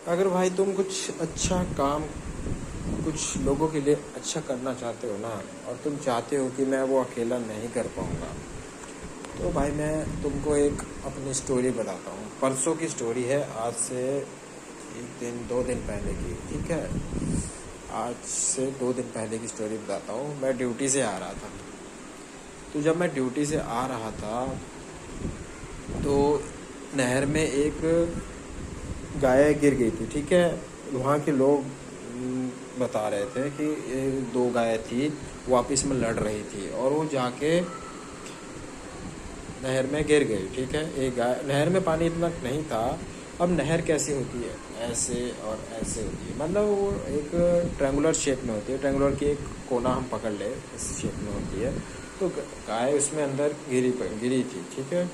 अगर भाई तुम कुछ अच्छा काम कुछ लोगों के लिए अच्छा करना चाहते हो ना, और तुम चाहते हो कि मैं वो अकेला नहीं कर पाऊँगा, तो भाई मैं तुमको एक अपनी स्टोरी बताता हूँ। परसों की स्टोरी है, आज से एक दिन 2 दिन पहले की, ठीक है। आज से 2 दिन पहले की स्टोरी बताता हूँ। मैं ड्यूटी से आ रहा था, तो जब मैं ड्यूटी से आ रहा था तो नहर में एक गाय गिर गई थी, ठीक है। वहाँ के लोग बता रहे थे कि ये 2 गाय थी, वो आपस में लड़ रही थी और वो जाके नहर में गिर गई, ठीक है। एक गाय, नहर में पानी इतना नहीं था। अब नहर कैसी होती है, ऐसे और ऐसे होती है, मतलब वो एक ट्रायंगुलर शेप में होती है। ट्रायंगुलर की एक कोना हम पकड़ ले, इस शेप में होती है। तो गाय उसमें अंदर गिरी थी, ठीक है।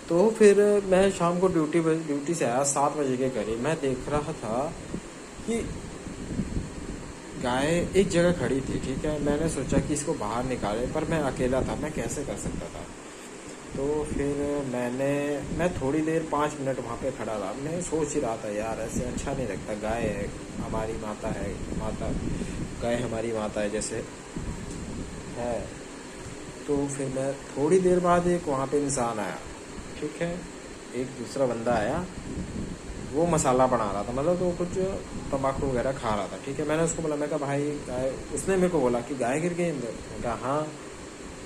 तो फिर मैं शाम को ड्यूटी से आया 7 बजे के करीब। मैं देख रहा था कि गाय एक जगह खड़ी थी, ठीक है। मैंने सोचा कि इसको बाहर निकाले, पर मैं अकेला था, मैं कैसे कर सकता था। तो फिर मैं थोड़ी देर 5 मिनट वहाँ पे खड़ा रहा। मैं सोच ही रहा था, यार ऐसे अच्छा नहीं लगता। गाय है, हमारी माता है, माता, गाय हमारी माता है जैसे है। तो फिर मैं थोड़ी देर बाद एक वहाँ पे इंसान आया, ठीक है। एक दूसरा बंदा आया, वो मसाला बना रहा था, मतलब तो कुछ तम्बाकू वगैरह खा रहा था, ठीक है। मैंने उसको बोला, मैं कहा भाई गाय, उसने मेरे को बोला कि गाय गिर गई अंदर। मैं कहा हाँ।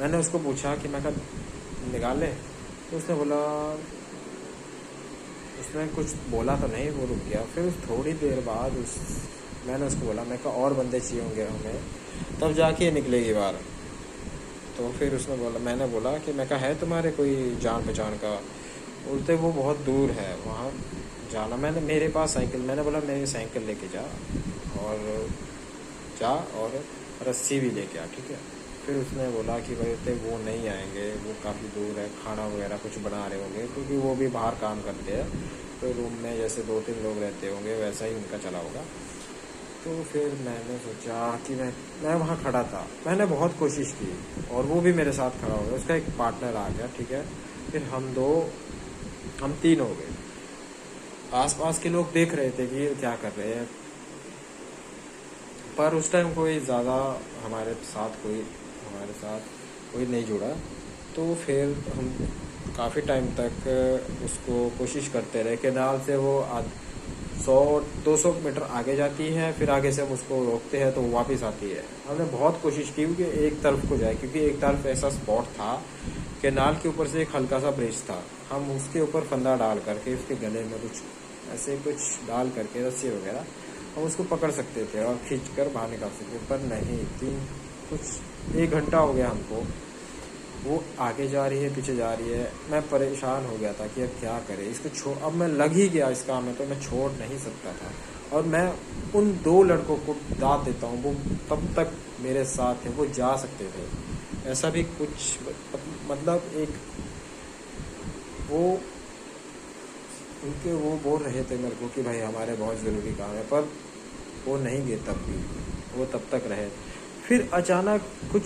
मैंने उसको पूछा कि मैं कहा निकाल ले, तो उसने बोला, उसने कुछ बोला तो नहीं, वो रुक गया। फिर थोड़ी देर बाद मैंने उसको बोला, मैं कहा और बंदे चाहिए होंगे हमें, तब जाके निकलेगी बाहर। तो फिर उसने बोला, मैंने बोला कि मैं कहा है तुम्हारे कोई जान पहचान का। बोलते वो बहुत दूर है वहाँ जाना। मैंने, मेरे पास साइकिल, मैंने बोला मेरी साइकिल लेके जा, और जा और रस्सी भी लेके आ, ठीक है। फिर उसने बोला कि भाई तो वो नहीं आएंगे, वो काफ़ी दूर है, खाना वगैरह कुछ बना रहे होंगे, क्योंकि वो भी बाहर काम करते हैं। तो रूम में जैसे 2-3 लोग रहते होंगे, वैसा ही उनका चला होगा। तो फिर मैंने सोचा कि मैं वहाँ खड़ा था। मैंने बहुत कोशिश की, और वो भी मेरे साथ खड़ा हो गया, उसका एक पार्टनर आ गया, ठीक है। फिर हम 3 हो गए। आसपास के लोग देख रहे थे कि ये क्या कर रहे हैं, पर उस टाइम हमारे साथ कोई नहीं जुड़ा। तो फिर हम काफ़ी टाइम तक उसको कोशिश करते रहे। केनाल से वो 100-200 मीटर आगे जाती है, फिर आगे से हम उसको रोकते हैं तो वो वापस आती है। हमने बहुत कोशिश की कि एक तरफ को जाए, क्योंकि एक तरफ ऐसा स्पॉट था, केनाल के ऊपर से एक हल्का सा ब्रिज था। हम उसके ऊपर फंदा डाल करके, उसके गले में कुछ डाल करके रस्सी वगैरह, हम उसको पकड़ सकते थे और खींच कर बाहर निकाल सकते थे। पर नहीं, कुछ 1 घंटा हो गया हमको। वो आगे जा रही है, पीछे जा रही है। मैं परेशान हो गया था कि अब क्या करें इसको। अब मैं लग ही गया इस काम में, तो मैं छोड़ नहीं सकता था। और मैं उन 2 लड़कों को दाद देता हूँ, वो तब तक मेरे साथ थे, वो जा सकते थे। ऐसा भी कुछ, मतलब एक वो उनके वो बोल रहे थे मेरे को कि भाई हमारे बहुत ज़रूरी काम है, पर वो नहीं गए तब भी, वो तब तक रहे। फिर अचानक कुछ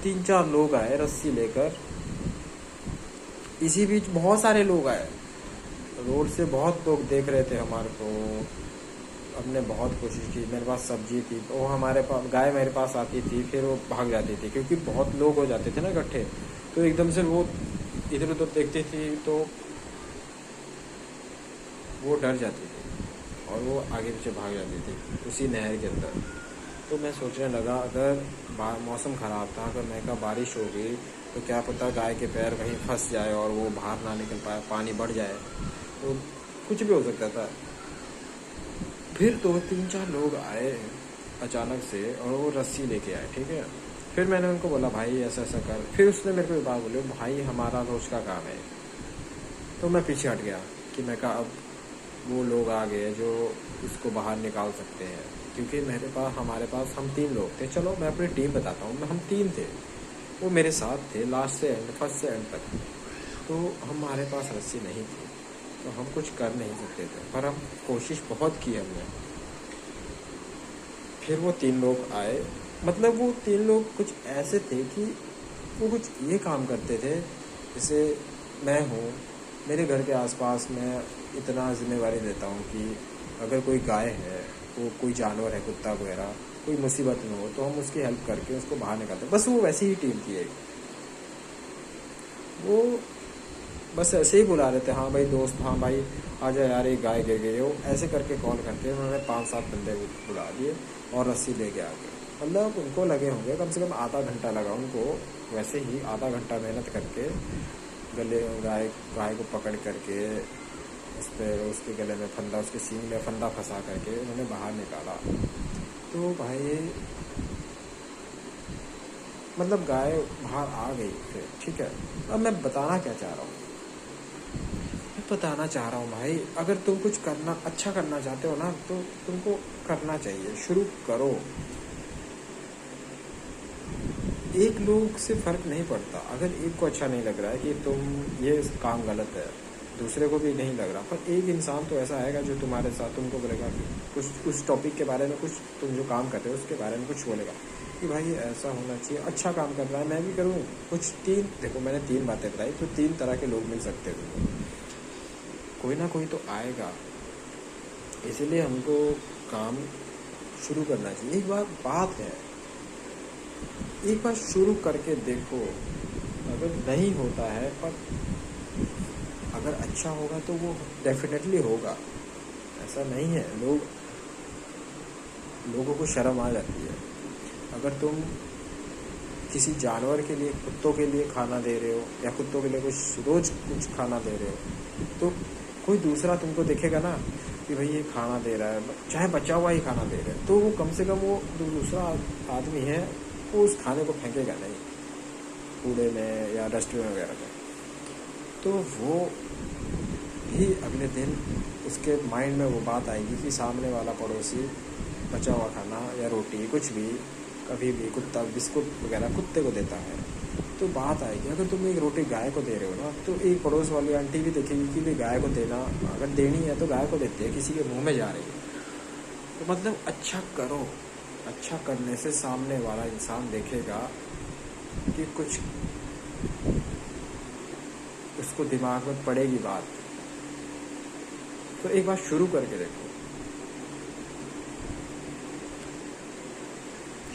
3-4 लोग आए रस्सी लेकर। इसी बीच बहुत सारे लोग आए, रोड से बहुत लोग देख रहे थे हमारे को। हमने बहुत कोशिश की, मेरे पास सब्जी थी, तो वो हमारे पास गाय मेरे पास आती थी, फिर वो भाग जाती थी, क्योंकि बहुत लोग हो जाते थे ना इकट्ठे। तो एकदम से वो इधर उधर देखती थी, तो वो डर जाती थी और वो आगे पीछे भाग जाती थी उसी नहर के अंदर। तो मैं सोचने लगा, अगर मौसम ख़राब था, अगर मैं कहा बारिश हो गई तो क्या पता गाय के पैर कहीं फंस जाए और वो बाहर ना निकल पाए, पानी बढ़ जाए, तो कुछ भी हो सकता था। फिर 2-3-4 लोग आए अचानक से, और वो रस्सी लेके आए, ठीक है। फिर मैंने उनको बोला, भाई ऐसा ऐसा कर। फिर उसने मेरे को एक बात बोली, भाई हमारा रोज़ का काम है। तो मैं पीछे हट गया कि मैं कहा अब वो लोग आ गए जो इसको बाहर निकाल सकते हैं, क्योंकि हमारे पास हम 3 लोग थे। चलो मैं अपनी टीम बताता हूँ, हम 3 थे, वो मेरे साथ थे लास्ट से एंड, फर्स्ट से एंड तक। तो हमारे पास रस्सी नहीं थी, तो हम कुछ कर नहीं सकते थे, पर हम कोशिश बहुत की हमने। फिर वो 3 लोग आए, मतलब वो 3 लोग कुछ ऐसे थे कि वो कुछ ये काम करते थे, जैसे मैं हूँ, मेरे घर के आसपास में इतना जिम्मेवारी देता हूँ कि अगर कोई गाय है, वो कोई जानवर है, कुत्ता वगैरह, कोई मुसीबत में हो तो हम उसकी हेल्प करके उसको बाहर निकालते हैं। बस वो वैसी ही टीम की है, वो बस ऐसे ही बुला रहे थे, हाँ भाई दोस्त, हाँ भाई आजा यार एक गाय गिर गई हो, ऐसे करके कॉल करके उन्होंने 5-7 बंदे बुला दिए और रस्सी लेके आ गए। मतलब उनको लगे होंगे कम से कम आधा घंटा लगा उनको, वैसे ही आधा घंटा मेहनत करके गले गाय गाय को पकड़ करके उस पर उसके गले में फंदा, उसके सींग में फंदा फंसा करके उन्होंने बाहर निकाला। तो भाई मतलब गाय बाहर आ गई फिर, ठीक है। अब मैं बताना क्या चाह रहा हूँ, मैं बताना चाह रहा हूँ भाई, अगर तुम कुछ करना अच्छा करना चाहते हो ना तो तुमको करना चाहिए, शुरू करो। एक लोग से फ़र्क नहीं पड़ता, अगर एक को अच्छा नहीं लग रहा है कि तुम ये काम गलत है, दूसरे को भी नहीं लग रहा, पर एक इंसान तो ऐसा आएगा जो तुम्हारे साथ तुमको बोलेगा कि कुछ उस टॉपिक के बारे में, कुछ तुम जो काम कर रहे हो उसके बारे में कुछ बोलेगा कि भाई ऐसा होना चाहिए, अच्छा काम कर रहा है, मैं भी करूँ कुछ। देखो मैंने 3 बातें बताई, तो 3 तरह के लोग मिल सकते हैं तुमको, कोई ना कोई तो आएगा। इसलिए हमको काम शुरू करना चाहिए। एक बात है, एक बार शुरू करके देखो, अगर नहीं होता है पर अगर अच्छा होगा तो वो डेफिनेटली होगा, ऐसा नहीं है। लोगों को शर्म आ जाती है। अगर तुम किसी जानवर के लिए, कुत्तों के लिए खाना दे रहे हो या कुत्तों के लिए कुछ रोज़ कुछ खाना दे रहे हो, तो कोई दूसरा तुमको देखेगा ना कि भाई ये खाना दे रहा है, चाहे बचा हुआ ही खाना दे रहा है, तो वो कम से कम वो जो दूसरा आदमी है वो उस खाने को फेंकेगा नहीं कूड़े में या डस्टबिन वगैरह में। तो वो भी अगले दिन उसके माइंड में वो बात आएगी कि सामने वाला पड़ोसी बचा हुआ खाना या रोटी कुछ भी कभी भी कुत्ता बिस्कुट वगैरह कुत्ते को देता है, तो बात आएगी। अगर तुम एक रोटी गाय को दे रहे हो ना, तो एक पड़ोस वाली आंटी भी देखेगी कि भाई गाय को देना, अगर देनी है तो गाय को देती है, किसी के मुंह में जा रही है। तो मतलब अच्छा करो, अच्छा करने से सामने वाला इंसान देखेगा कि कुछ उसको दिमाग में पड़ेगी बात। तो एक बार शुरू करके देखो,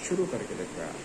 शुरू करके देखो यार।